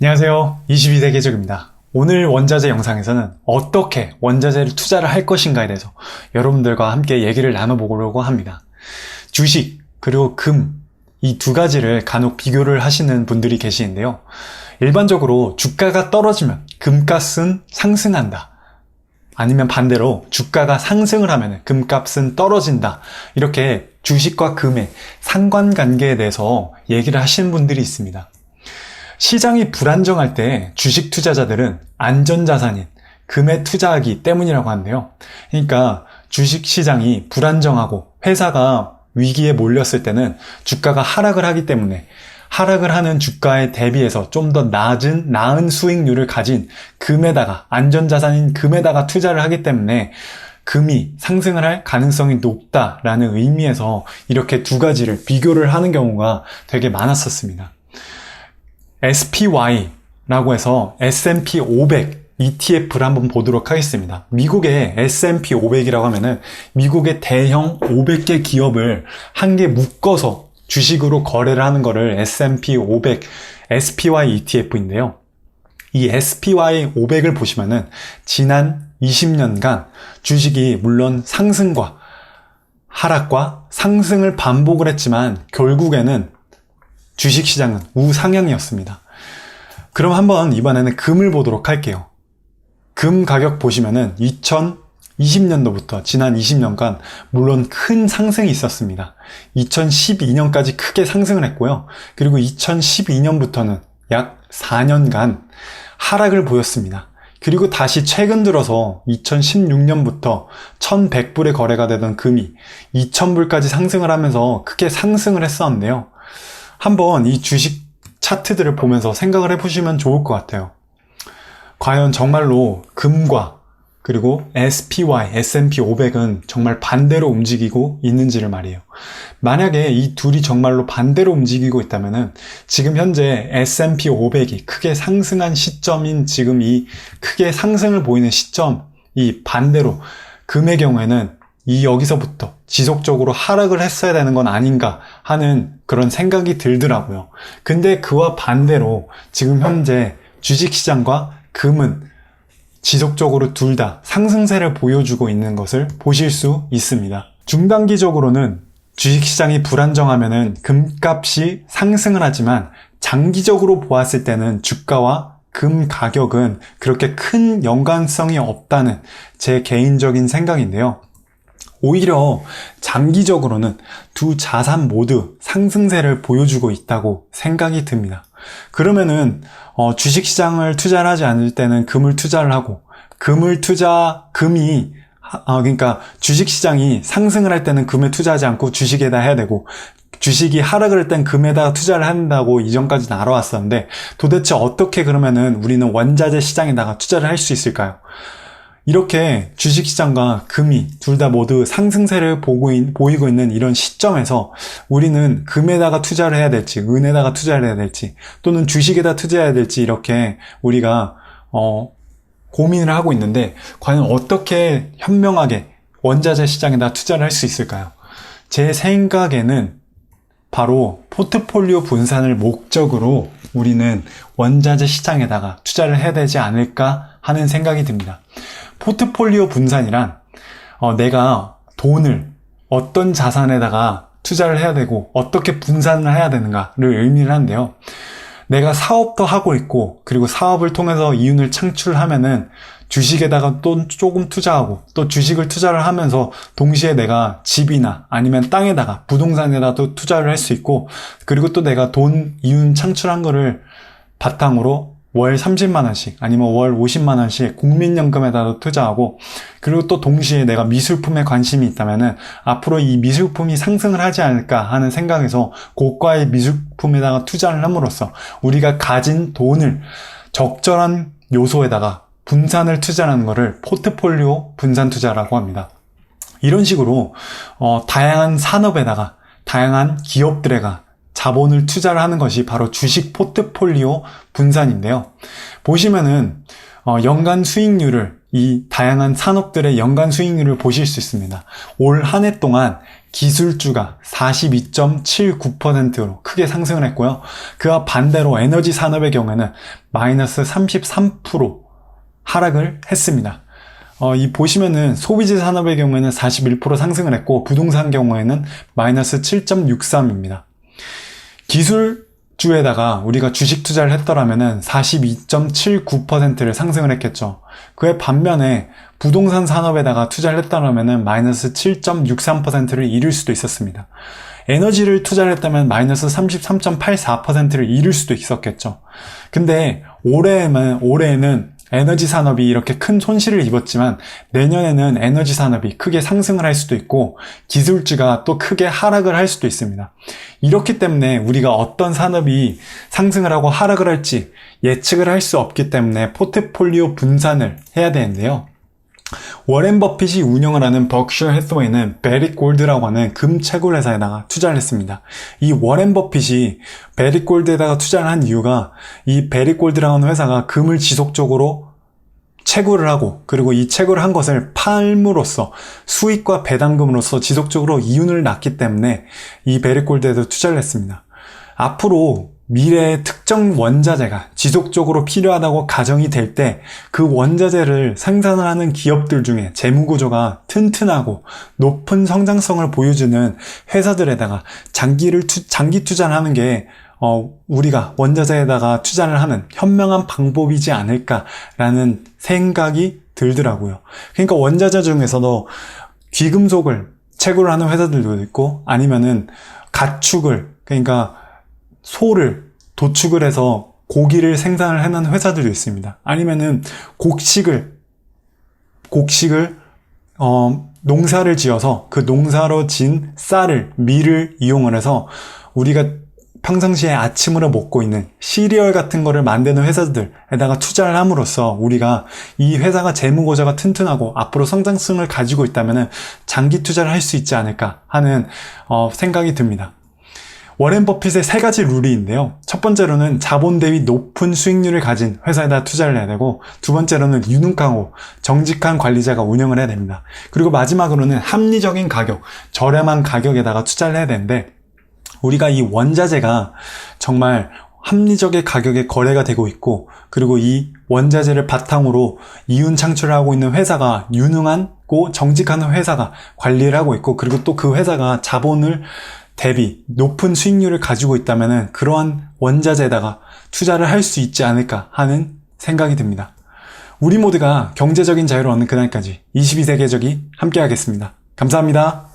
안녕하세요. 22세 계적입니다. 오늘 원자재 영상에서는 어떻게 원자재를 투자를 할 것인가에 대해서 여러분들과 함께 얘기를 나눠보려고 합니다. 주식 그리고 금, 이 두 가지를 간혹 비교를 하시는 분들이 계시는데요. 일반적으로 주가가 떨어지면 금값은 상승한다. 아니면 반대로 주가가 상승을 하면 금값은 떨어진다. 이렇게 주식과 금의 상관관계에 대해서 얘기를 하시는 분들이 있습니다. 시장이 불안정할 때 주식 투자자들은 안전자산인 금에 투자하기 때문이라고 하는데요. 그러니까 주식 시장이 불안정하고 회사가 위기에 몰렸을 때는 주가가 하락을 하기 때문에 하락을 하는 주가에 대비해서 좀 더 나은 수익률을 가진 금에다가, 안전자산인 금에다가 투자를 하기 때문에 금이 상승을 할 가능성이 높다라는 의미에서 이렇게 두 가지를 비교를 하는 경우가 되게 많았었습니다. SPY라고 해서 S&P 500 ETF를 한번 보도록 하겠습니다. 미국의 S&P 500이라고 하면은 미국의 대형 500개 기업을 한 개 묶어서 주식으로 거래를 하는 거를 S&P 500 SPY ETF인데요. 이 SPY 500을 보시면은 지난 20년간 주식이 물론 상승과 하락과 상승을 반복을 했지만 결국에는 주식시장은 우상향이었습니다. 그럼 한번 이번에는 금을 보도록 할게요. 금 가격 보시면은 2020년도부터 지난 20년간 물론 큰 상승이 있었습니다. 2012년까지 크게 상승을 했고요. 그리고 2012년부터는 약 4년간 하락을 보였습니다. 그리고 다시 최근 들어서 2016년부터 1100불에 거래가 되던 금이 2000불까지 상승을 하면서 크게 상승을 했었는데요. 한번 이 주식 차트들을 보면서 생각을 해보시면 좋을 것 같아요. 과연 정말로 금과 그리고 SPY, S&P 500은 정말 반대로 움직이고 있는지를 말이에요. 만약에 이 둘이 정말로 반대로 움직이고 있다면은 지금 현재 S&P 500이 크게 상승한 시점인 지금 이 크게 상승을 보이는 시점, 이 반대로 금의 경우에는 이 여기서부터 지속적으로 하락을 했어야 되는 건 아닌가 하는 그런 생각이 들더라고요. 근데 그와 반대로 지금 현재 주식시장과 금은 지속적으로 둘 다 상승세를 보여주고 있는 것을 보실 수 있습니다. 중단기적으로는 주식시장이 불안정하면은 금값이 상승을 하지만 장기적으로 보았을 때는 주가와 금 가격은 그렇게 큰 연관성이 없다는 제 개인적인 생각인데요. 오히려 장기적으로는 두 자산 모두 상승세를 보여주고 있다고 생각이 듭니다. 그러면은 주식시장을 투자를 하지 않을 때는 금을 투자를 하고 그러니까 주식시장이 상승을 할 때는 금에 투자하지 않고 주식에다 해야 되고 주식이 하락을 할 땐 금에다가 투자를 한다고 이전까지는 알아왔었는데 도대체 어떻게 그러면은 우리는 원자재 시장에다가 투자를 할 수 있을까요? 이렇게 주식시장과 금이 둘 다 모두 상승세를 보이고 있는 이런 시점에서 우리는 금에다가 투자를 해야 될지 은에다가 투자를 해야 될지 또는 주식에다 투자해야 될지 이렇게 우리가 고민을 하고 있는데 과연 어떻게 현명하게 원자재 시장에다 투자를 할 수 있을까요? 제 생각에는 바로 포트폴리오 분산을 목적으로 우리는 원자재 시장에다가 투자를 해야 되지 않을까 하는 생각이 듭니다. 포트폴리오 분산이란 내가 돈을 어떤 자산에다가 투자를 해야 되고 어떻게 분산을 해야 되는가를 의미를 하는데요. 내가 사업도 하고 있고 그리고 사업을 통해서 이윤을 창출하면은 주식에다가 또 조금 투자하고 또 주식을 투자를 하면서 동시에 내가 집이나 아니면 땅에다가 부동산에다도 투자를 할 수 있고 그리고 또 내가 돈 이윤 창출한 거를 바탕으로 월 30만 원씩 아니면 월 50만 원씩 국민연금에다도 투자하고 그리고 또 동시에 내가 미술품에 관심이 있다면은 앞으로 이 미술품이 상승을 하지 않을까 하는 생각에서 고가의 미술품에다가 투자를 함으로써 우리가 가진 돈을 적절한 요소에다가 분산을 투자하는 것을 포트폴리오 분산 투자라고 합니다. 이런 식으로 다양한 산업에다가 다양한 기업들에가 자본을 투자를 하는 것이 바로 주식 포트폴리오 분산인데요. 보시면은 연간 수익률을 이 다양한 산업들의 연간 수익률을 보실 수 있습니다. 올 한 해 동안 기술주가 42.79%로 크게 상승을 했고요. 그와 반대로 에너지 산업의 경우에는 마이너스 33% 하락을 했습니다. 이 보시면은 소비재 산업의 경우에는 41% 상승을 했고 부동산 경우에는 마이너스 7.63입니다. 기술주에다가 우리가 주식 투자를 했더라면은 42.79%를 상승을 했겠죠. 그에 반면에 부동산 산업에다가 투자를 했더라면은 마이너스 7.63%를 잃을 수도 있었습니다. 에너지를 투자를 했다면 마이너스 33.84%를 잃을 수도 있었겠죠. 근데 올해에는 에너지 산업이 이렇게 큰 손실을 입었지만 내년에는 에너지 산업이 크게 상승을 할 수도 있고 기술주가 또 크게 하락을 할 수도 있습니다. 이렇기 때문에 우리가 어떤 산업이 상승을 하고 하락을 할지 예측을 할 수 없기 때문에 포트폴리오 분산을 해야 되는데요. 워렌 버핏이 운영을 하는 버크셔 해서웨이는 베릭 골드라고 하는 금 채굴 회사에다가 투자를 했습니다. 이 워렌 버핏이 베릭 골드에다가 투자를 한 이유가 이 베릭 골드라고 하는 회사가 금을 지속적으로 채굴을 하고 그리고 이 채굴을 한 것을 팔므로써 수익과 배당금으로써 지속적으로 이윤을 낳기 때문에 이 베릭 골드에도 투자를 했습니다. 앞으로 미래의 특정 원자재가 지속적으로 필요하다고 가정이 될 때 그 원자재를 생산을 하는 기업들 중에 재무구조가 튼튼하고 높은 성장성을 보여주는 회사들에다가 장기 투자를 하는 게 우리가 원자재에다가 투자를 하는 현명한 방법이지 않을까라는 생각이 들더라고요. 그러니까 원자재 중에서도 귀금속을 채굴을 하는 회사들도 있고 아니면은 가축을 그러니까 소를 도축을 해서 고기를 생산을 해놓은 회사들도 있습니다. 아니면은 곡식을 농사를 지어서 그 농사로 진 쌀을 밀을 이용을 해서 우리가 평상시에 아침으로 먹고 있는 시리얼 같은 거를 만드는 회사들에다가 투자를 함으로써 우리가 이 회사가 재무구조가 튼튼하고 앞으로 성장성을 가지고 있다면 장기 투자를 할 수 있지 않을까 하는 생각이 듭니다. 워렌 버핏의 세 가지 룰이 있는데요. 첫 번째로는 자본 대비 높은 수익률을 가진 회사에다 투자를 해야 되고 두 번째로는 유능하고 정직한 관리자가 운영을 해야 됩니다. 그리고 마지막으로는 합리적인 가격, 저렴한 가격에다가 투자를 해야 되는데 우리가 이 원자재가 정말 합리적인 가격에 거래가 되고 있고 그리고 이 원자재를 바탕으로 이윤 창출을 하고 있는 회사가 유능하고 정직한 회사가 관리를 하고 있고 그리고 또 그 회사가 자본을 대비 높은 수익률을 가지고 있다면 그러한 원자재에다가 투자를 할 수 있지 않을까 하는 생각이 듭니다. 우리 모두가 경제적인 자유를 얻는 그날까지 22세기적이 함께 하겠습니다. 감사합니다.